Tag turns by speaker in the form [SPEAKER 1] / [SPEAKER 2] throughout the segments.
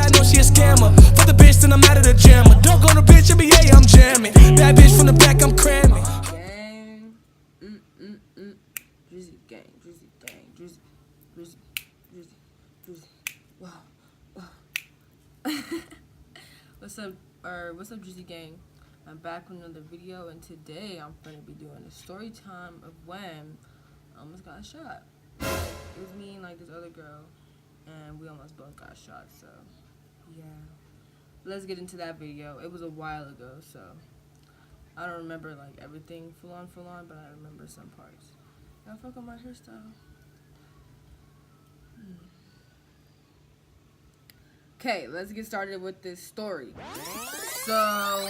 [SPEAKER 1] I know she a scammer. For the bitch, then I'm out of the gym. Don't go to bitch, NBA, I'm jamming. Bad bitch from the back, I'm cramming.
[SPEAKER 2] Gang. Drizzy gang. Drizzy gang. Drizzy. Drizzy. Drizzy. Drizzy. Wow. What's up, Drizzy gang? I'm back with another video, and today I'm gonna be doing a story time of when I almost got shot. It was me and like this other girl, and we almost both got shot. So yeah, let's get into that video. It was a while ago, so I don't remember like everything full on, but I remember some parts. I fuck on my hairstyle. Okay, let's get started with this story. So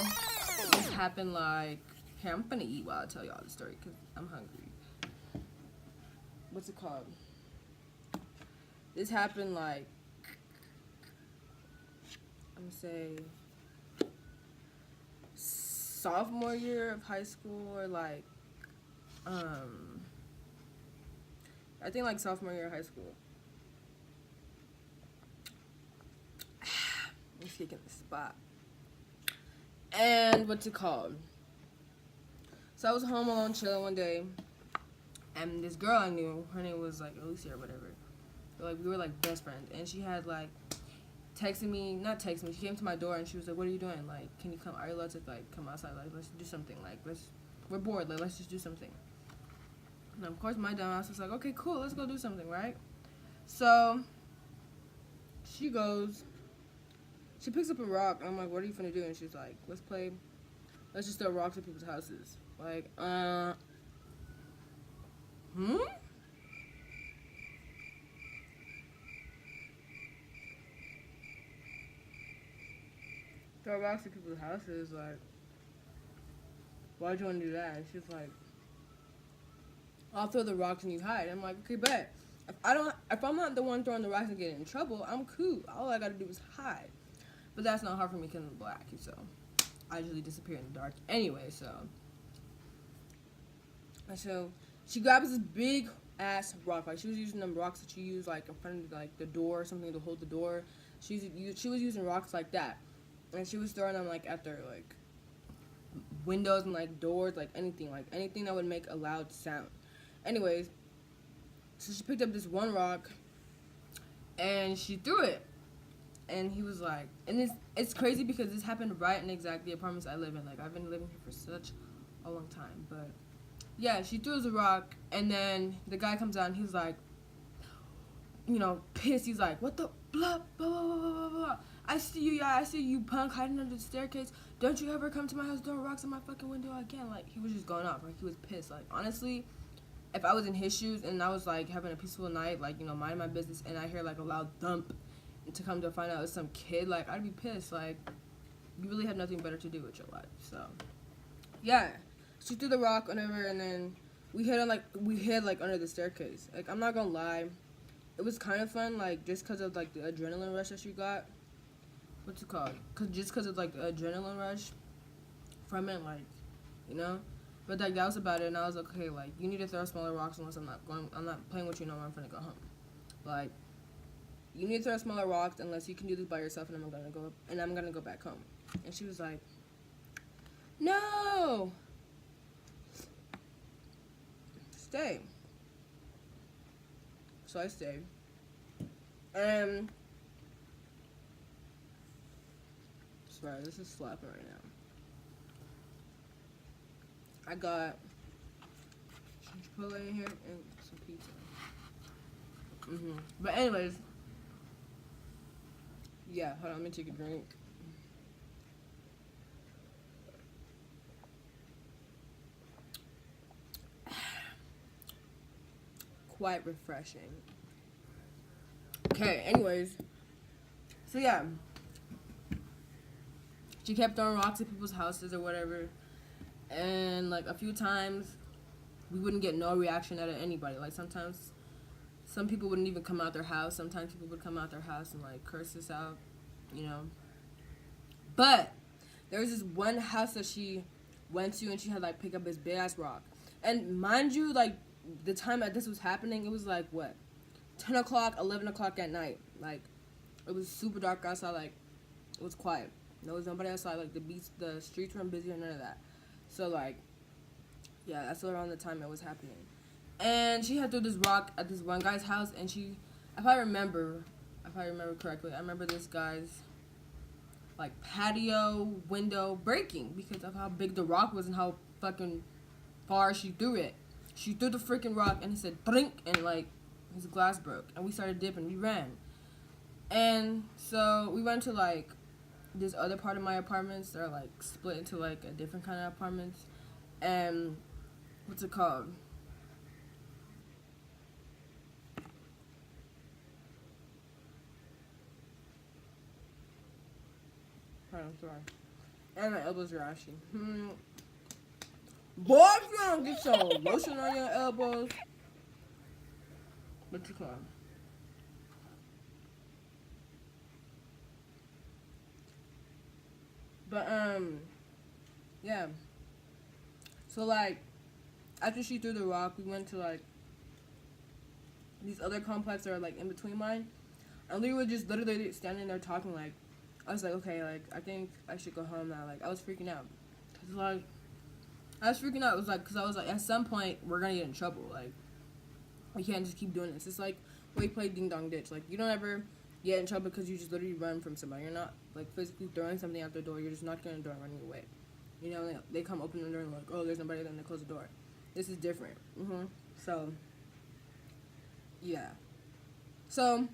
[SPEAKER 2] this happened like, here, I'm gonna eat while I tell y'all the story because I'm hungry. What's it called? This happened like, I'm gonna say sophomore year of high school, or like I think like sophomore year of high school. I'm just kicking the spot. And what's it called? So I was home alone chilling one day, and this girl I knew, her name was like Alicia or whatever. Like we were like best friends, and she had like not texted me. She came to my door and she was like, "What are you doing? Like, can you come? Are you allowed to like come outside? Like, let's do something. Like, we're bored. Like, let's just do something." And of course, my dumb ass was like, "Okay, cool. Let's go do something, right?" So she goes. She picks up a rock, and I'm like, "What are you finna do?" And she's like, let's just throw rocks at people's houses. Like, Throw rocks at people's houses, like, why'd you want to do that? And she's like, I'll throw the rocks and you hide. I'm like, okay, bet. If I'm not the one throwing the rocks and getting in trouble, I'm cool. All I gotta do is hide. But that's not hard for me because I'm black, so I usually disappear in the dark anyway. So she grabs this big ass rock. Like, she was using them rocks that you use like in front of like the door or something to hold the door. She was using rocks like that, and she was throwing them like at their like windows and like doors, like anything that would make a loud sound. Anyways, so she picked up this one rock and she threw it. And he was like, and it's crazy because this happened right in exact the apartments I live in. Like, I've been living here for such a long time. But yeah, she throws a rock, and then the guy comes out and he's like, you know, pissed. He's like, what the blah blah blah blah blah blah. I see you punk hiding under the staircase. Don't you ever come to my house throwing rocks at my fucking window again? Like, he was just going off. Like, he was pissed. Like, honestly, if I was in his shoes and I was like having a peaceful night, like, you know, minding my business, and I hear like a loud thump, and to come to find out it's some kid, like, I'd be pissed. Like, you really have nothing better to do with your life. So yeah, she threw the rock whatever, and then we hid under the staircase. Like, I'm not gonna lie, it was kind of fun, like, just because of like the adrenaline rush that she got. What's it called? Just because of like the adrenaline rush from it, like, you know. But like, that was about it, and I was like, okay, like, you need to throw smaller rocks unless I'm not playing with you no more. I'm finna go home. Like, you need to throw smaller rocks unless you can do this by yourself, and I'm gonna go back home. And she was like, no, stay. So I stayed, and sorry, this is slapping right now. I got some Chipotle in here and some pizza. But anyways, yeah, hold on, let me take a drink. Quite refreshing. Okay, anyways, so yeah, she kept throwing rocks at people's houses or whatever, and like a few times we wouldn't get no reaction out of anybody. Like, sometimes some people wouldn't even come out their house. Sometimes people would come out their house and like curse us out, you know. But there was this one house that she went to, and she had like pick up this big ass rock. And mind you, like, the time that this was happening, it was like what, 10 o'clock, 11 o'clock at night. Like, it It was super dark outside. Like, it was quiet. There was nobody outside. Like, the streets weren't busy or none of that. So, like, yeah, that's around the time it was happening. And she had threw this rock at this one guy's house, and if I remember correctly, I remember this guy's, like, patio window breaking because of how big the rock was and how fucking far she threw it. She threw the freaking rock, and he said, drink, and, like, his glass broke. And we started dipping. We ran. And so we went to, like, this other part of my apartments. They're, like, split into, like, a different kind of apartments. And what's it called? I'm sorry. And my elbows are ashy. Boy, if you don't get some lotion on your elbows, what's it called? But, yeah. So, like, after she threw the rock, we went to, like, these other complexes that are, like, in between mine. And we were just literally standing there talking, like, I was like, okay, like, I think I should go home now. Like, I was freaking out. Cause, like, I was freaking out. It was, like, because I was, like, at some point, we're going to get in trouble. Like, we can't just keep doing this. It's like when you play Ding Dong Ditch. Like, you don't ever get in trouble because you just literally run from somebody. You're not, like, physically throwing something out the door. You're just knocking on the door and running away. You know, they come open the door and, like, oh, there's nobody, then they close the door. This is different. So, yeah. So,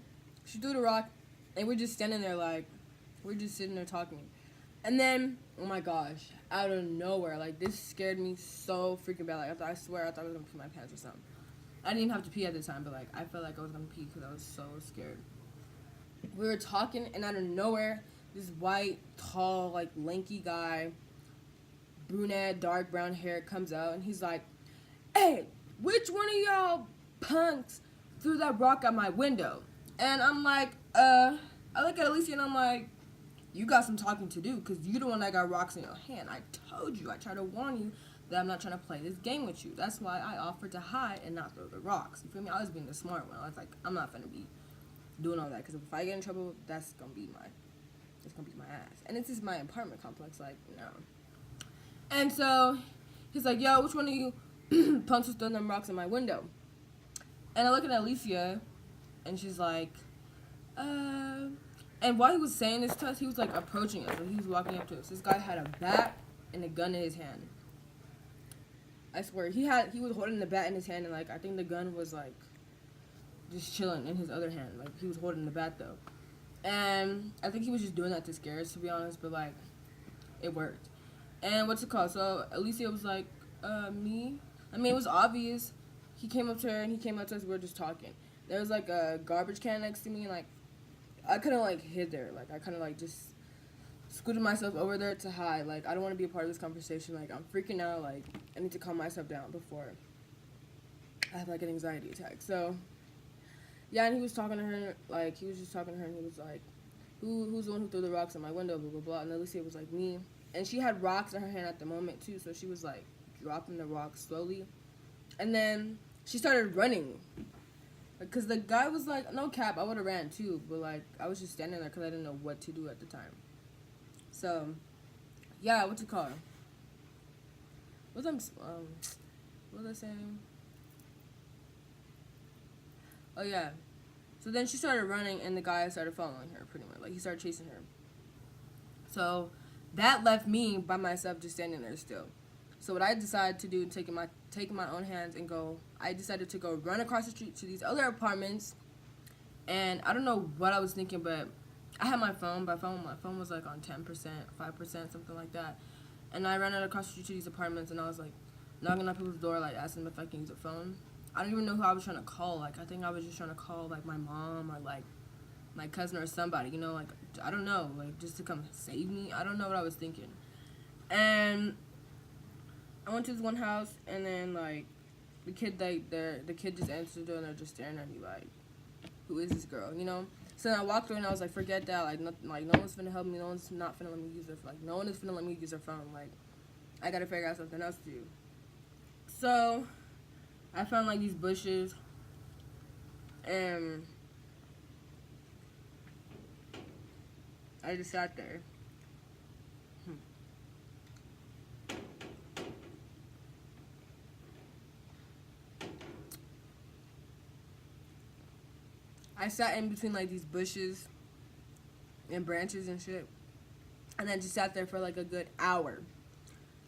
[SPEAKER 2] she threw the rock, and we're just standing there, like, we're just sitting there talking. And then, oh my gosh, out of nowhere, like, this scared me so freaking bad. Like, I swear I thought I was going to pee my pants or something. I didn't even have to pee at the time, but, like, I felt like I was going to pee because I was so scared. We were talking, and out of nowhere, this white, tall, like, lanky guy, brunette, dark brown hair, comes out, and he's like, hey, which one of y'all punks threw that rock at my window? And I'm like, I look at Alicia, and I'm like, you got some talking to do, because you the one that got rocks in your hand. I told you, I tried to warn you that I'm not trying to play this game with you. That's why I offered to hide and not throw the rocks. You feel me? I was being the smart one. I was like, I'm not gonna be doing all that, because if I get in trouble, it's gonna be my ass. And this is my apartment complex, like, no. And so, he's like, yo, which one of you punks was throwing them rocks in my window? And I look at Alicia, and she's like, and while he was saying this to us, he was, like, approaching us. Like, he was walking up to us. This guy had a bat and a gun in his hand. I swear, he was holding the bat in his hand, and, like, I think the gun was, like, just chilling in his other hand. Like, he was holding the bat, though. And I think he was just doing that to scare us, to be honest, but, like, it worked. And what's it called? So, Alicia was like, me? I mean, it was obvious. He came up to her, and he came up to us, we were just talking. There was, like, a garbage can next to me, and, like, I couldn't, like, hid there. Like, I kind of, like, just scooted myself over there to hide. Like, I don't want to be a part of this conversation. Like, I'm freaking out. Like, I need to calm myself down before I have, like, an anxiety attack. So, yeah, and he was talking to her. Like, he was just talking to her, and he was like, who's the one who threw the rocks at my window, blah, blah, blah. And Alicia was like, me. And she had rocks in her hand at the moment, too. So she was, like, dropping the rocks slowly. And then she started running. Because the guy was like, no cap, I would have ran too. But, like, I was just standing there because I didn't know what to do at the time. So, yeah, what's it called? What was I saying? Oh, yeah. So then she started running, and the guy started following her, pretty much. Like, he started chasing her. So, that left me by myself just standing there still. So what I decided to do, taking my own hands and I decided to go run across the street to these other apartments. And I don't know what I was thinking, but I had my phone. My phone was like on 10%, 5%, something like that. And I ran out across the street to these apartments, and I was like knocking on people's door, like asking them if I can use a phone. I don't even know who I was trying to call. Like, I think I was just trying to call like my mom or like my cousin or somebody, you know, like, I don't know, like, just to come save me. I don't know what I was thinking. And I went to this one house, and then, like, the kid just answered the door, and they're just staring at me, like, who is this girl, you know? So then I walked through, and I was like, forget that, like, no one's finna help me, no one's not finna let me use no one is finna let me use her phone, like, I gotta figure out something else to do. So, I found, like, these bushes, and I just sat there. I sat in between like these bushes and branches and shit, and then just sat there for like a good hour,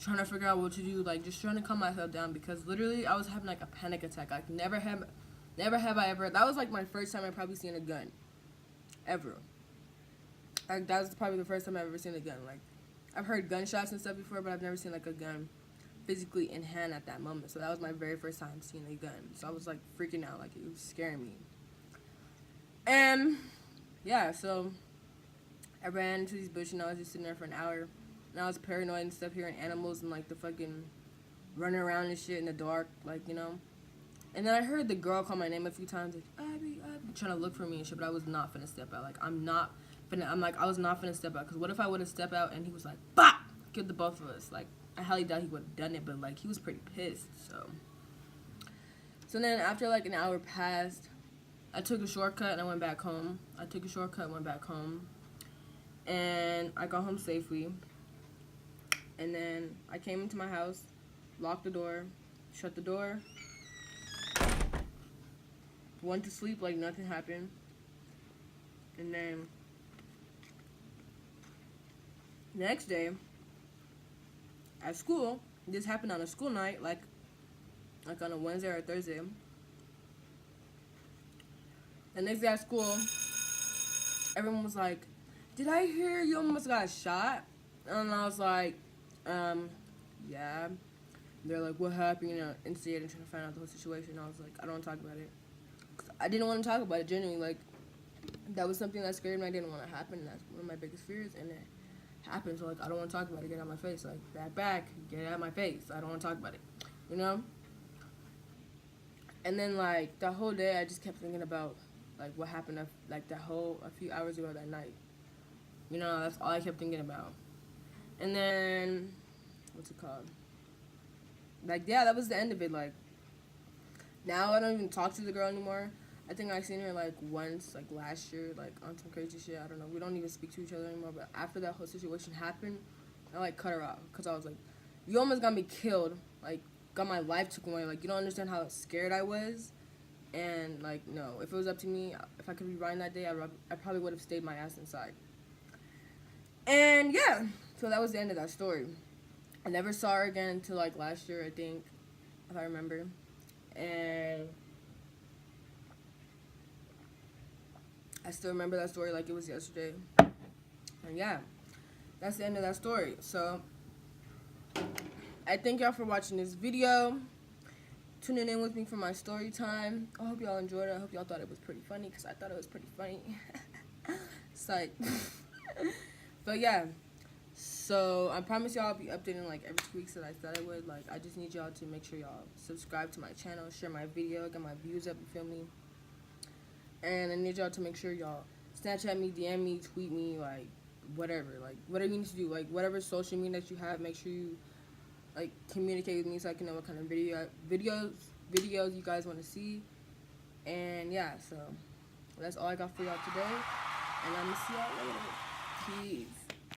[SPEAKER 2] trying to figure out what to do, like just trying to calm myself down, because literally I was having like a panic attack. Like never have I ever. That was like my first time I probably seen a gun, ever. Like that was probably the first time I've ever seen a gun. Like I've heard gunshots and stuff before, but I've never seen like a gun physically in hand at that moment. So that was my very first time seeing a gun. So I was like freaking out, like it was scaring me. And yeah, so I ran into these bushes and I was just sitting there for an hour. And I was paranoid and stuff, hearing animals and like the fucking running around and shit in the dark, like, you know. And then I heard the girl call my name a few times, like, Abby, Abby, trying to look for me and shit, but I was not finna step out. Like, I was not finna step out, because what if I would have stepped out and he was like, bah! Killed the both of us. Like, I highly doubt he would have done it, but like, he was pretty pissed, so. So then after like an hour passed, I took a shortcut and I went back home. And I got home safely. And then I came into my house, locked the door, shut the door, went to sleep like nothing happened. And then next day at school, this happened on a school night, like on a Wednesday or a Thursday. The next day at school, everyone was like, did I hear you almost got shot? And I was like, yeah. They're like, what happened? You know, instead of trying to find out the whole situation. I was like, I don't want to talk about it. 'Cause I didn't want to talk about it, genuinely. Like, that was something that scared me. I didn't want to happen. That's one of my biggest fears, and it happened. So, like, I don't want to talk about it. Get out of my face. Like, back, get out of my face. I don't want to talk about it. You know? And then, like, the whole day, I just kept thinking about, like, what happened, like, a few hours ago that night. You know, that's all I kept thinking about. And then, what's it called? Like, yeah, that was the end of it. Like, now I don't even talk to the girl anymore. I think I seen her, like, once, like, last year, like, on some crazy shit. I don't know. We don't even speak to each other anymore. But after that whole situation happened, I, like, cut her off. Because I was like, you almost got me killed. Like, got my life taken away. Like, you don't understand how scared I was. And, like, no. If it was up to me, if I could rewind that day, I probably would have stayed my ass inside. And, yeah. So that was the end of that story. I never saw her again until, like, last year, I think, if I remember. And I still remember that story like it was yesterday. And, yeah, that's the end of that story. So, I thank y'all for watching this video, tuning in with me for my story time. I hope y'all enjoyed it. I hope y'all thought it was pretty funny, because I thought it was pretty funny. Psych. But, yeah. So, I promise y'all I'll be updating, like, every 2 weeks that I said I would. Like, I just need y'all to make sure y'all subscribe to my channel, share my video, get my views up, you feel me? And I need y'all to make sure y'all Snapchat me, DM me, tweet me, like, whatever. Like, whatever you need to do. Like, whatever social media that you have, make sure you, like, communicate with me so I can know what kind of videos you guys want to see. And, yeah, so that's all I got for y'all today. And I'm going to see y'all later. Peace.